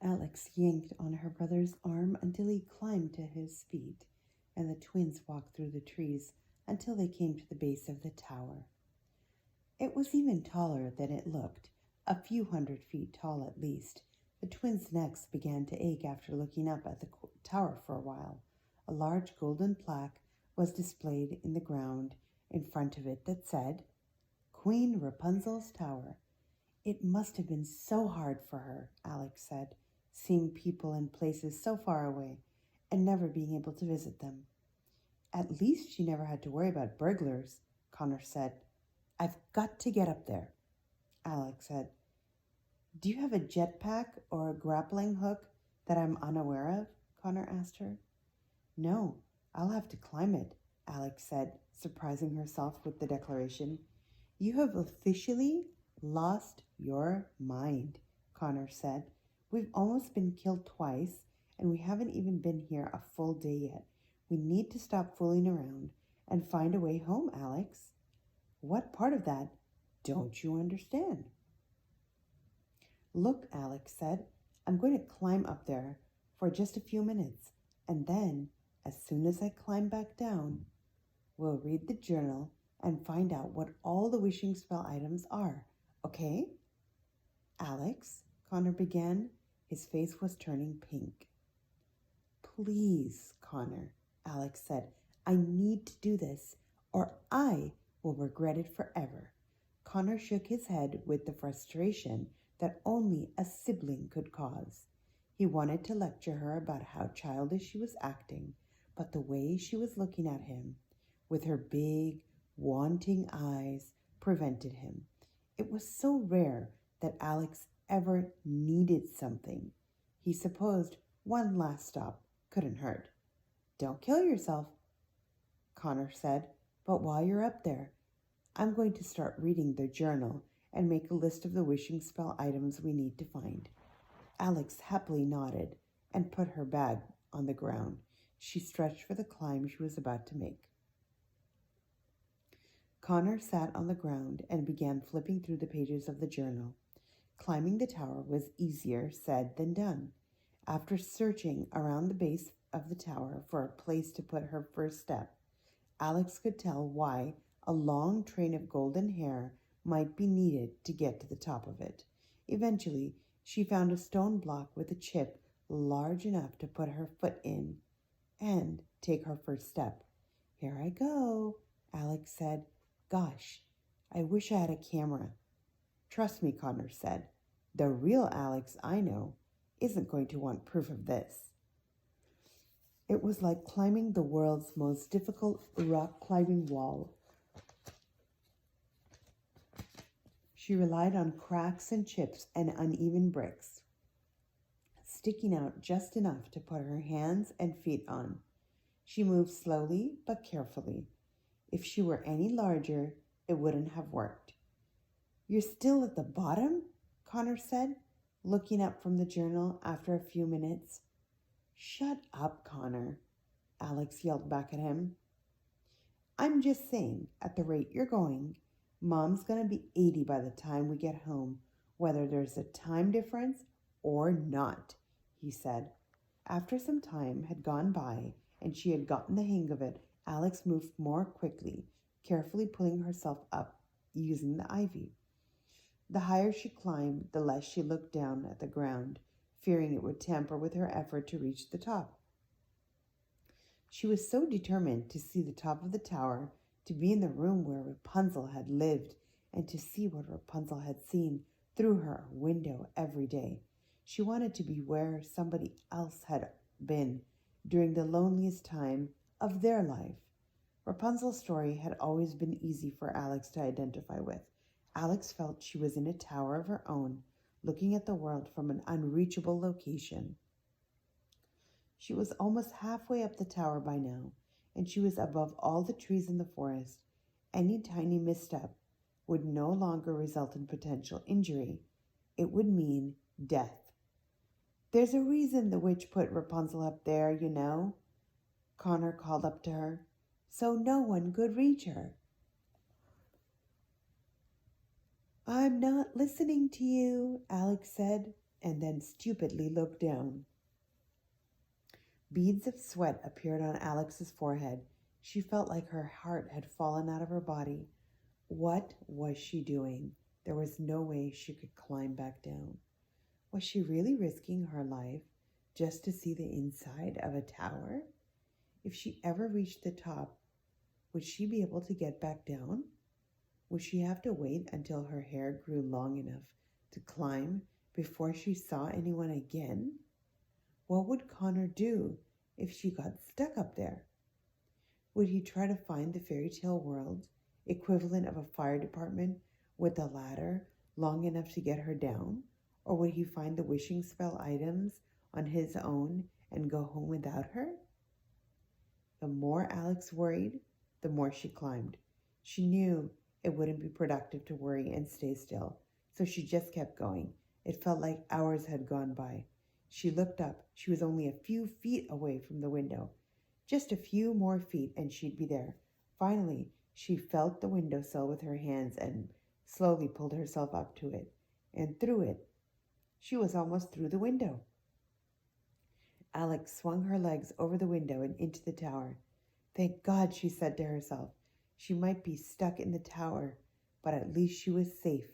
Alex yanked on her brother's arm until he climbed to his feet, and the twins walked through the trees until they came to the base of the tower. It was even taller than it looked, a few 100 feet tall at least. The twins' necks began to ache after looking up at the tower for a while. A large golden plaque was displayed in the ground in front of it that said, Queen Rapunzel's Tower. It must have been so hard for her, Alex said, seeing people and places so far away and never being able to visit them. At least she never had to worry about burglars, Connor said. I've got to get up there, Alex said. Do you have a jetpack or a grappling hook that I'm unaware of? Connor asked her. No, I'll have to climb it, Alex said, surprising herself with the declaration. You have officially lost your mind, Connor said. We've almost been killed twice, and we haven't even been here a full day yet. We need to stop fooling around and find a way home, Alex. What part of that don't you understand? Look, Alex said, I'm going to climb up there for just a few minutes, and then, as soon as I climb back down, we'll read the journal and find out what all the wishing spell items are, okay? Alex, Connor began. His face was turning pink. Please, Connor, Alex said, I need to do this, or I will regret it forever. Connor shook his head with the frustration that only a sibling could cause. He wanted to lecture her about how childish she was acting, but the way she was looking at him, with her big, wanting eyes, prevented him. It was so rare that Alex ever needed something. He supposed one last stop couldn't hurt. Don't kill yourself, Connor said, but while you're up there, I'm going to start reading the journal and make a list of the wishing spell items we need to find. Alex happily nodded and put her bag on the ground. She stretched for the climb she was about to make. Connor sat on the ground and began flipping through the pages of the journal. Climbing the tower was easier said than done. After searching around the base of the tower for a place to put her first step, Alex could tell why a long train of golden hair might be needed to get to the top of it. Eventually, she found a stone block with a chip large enough to put her foot in and take her first step. Here I go, Alex said. Gosh, I wish I had a camera. Trust me, Connor said. The real Alex I know isn't going to want proof of this. It was like climbing the world's most difficult rock climbing wall. She relied on cracks and chips and uneven bricks, sticking out just enough to put her hands and feet on. She moved slowly but carefully. If she were any larger, it wouldn't have worked. You're still at the bottom? Connor said, looking up from the journal after a few minutes. Shut up, Connor, Alex yelled back at him. I'm just saying, at the rate you're going, Mom's gonna be 80 by the time we get home, whether there's a time difference or not, he said. After some time had gone by and she had gotten the hang of it, Alex moved more quickly, carefully pulling herself up using the ivy. The higher she climbed, the less she looked down at the ground, fearing it would tamper with her effort to reach the top. She was so determined to see the top of the tower, to be in the room where Rapunzel had lived, and to see what Rapunzel had seen through her window every day. She wanted to be where somebody else had been during the loneliest time of their life. Rapunzel's story had always been easy for Alex to identify with. Alex felt she was in a tower of her own, looking at the world from an unreachable location. She was almost halfway up the tower by now, and she was above all the trees in the forest. Any tiny misstep would no longer result in potential injury. It would mean death. There's a reason the witch put Rapunzel up there, you know, Connor called up to her, so no one could reach her. I'm not listening to you, Alex said, and then stupidly looked down. Beads of sweat appeared on Alex's forehead. She felt like her heart had fallen out of her body. What was she doing? There was no way she could climb back down. Was she really risking her life just to see the inside of a tower? If she ever reached the top, would she be able to get back down? Would she have to wait until her hair grew long enough to climb before she saw anyone again? What would Connor do if she got stuck up there? Would he try to find the fairy tale world equivalent of a fire department with a ladder long enough to get her down? Or would he find the wishing spell items on his own and go home without her? The more Alex worried, the more she climbed. She knew it wouldn't be productive to worry and stay still, so she just kept going. It felt like hours had gone by. She looked up. She was only a few feet away from the window. Just a few more feet and she'd be there. Finally, she felt the windowsill with her hands and slowly pulled herself up to it and through it. She was almost through the window. Alex swung her legs over the window and into the tower. Thank God, she said to herself. She might be stuck in the tower, but at least she was safe.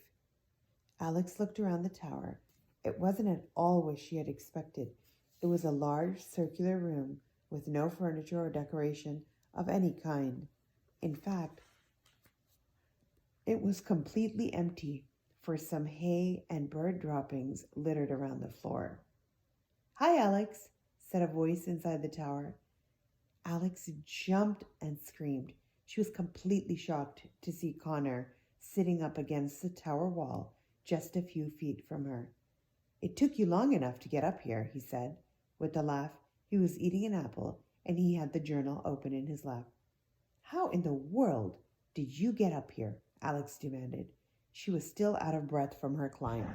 Alex looked around the tower. It wasn't at all what she had expected. It was a large circular room with no furniture or decoration of any kind. In fact, it was completely empty, for some hay and bird droppings littered around the floor. Hi, Alex, said a voice inside the tower. Alex jumped and screamed. She was completely shocked to see Connor sitting up against the tower wall just a few feet from her. It took you long enough to get up here, he said. With a laugh, he was eating an apple, and he had the journal open in his lap. How in the world did you get up here? Alex demanded. She was still out of breath from her climb.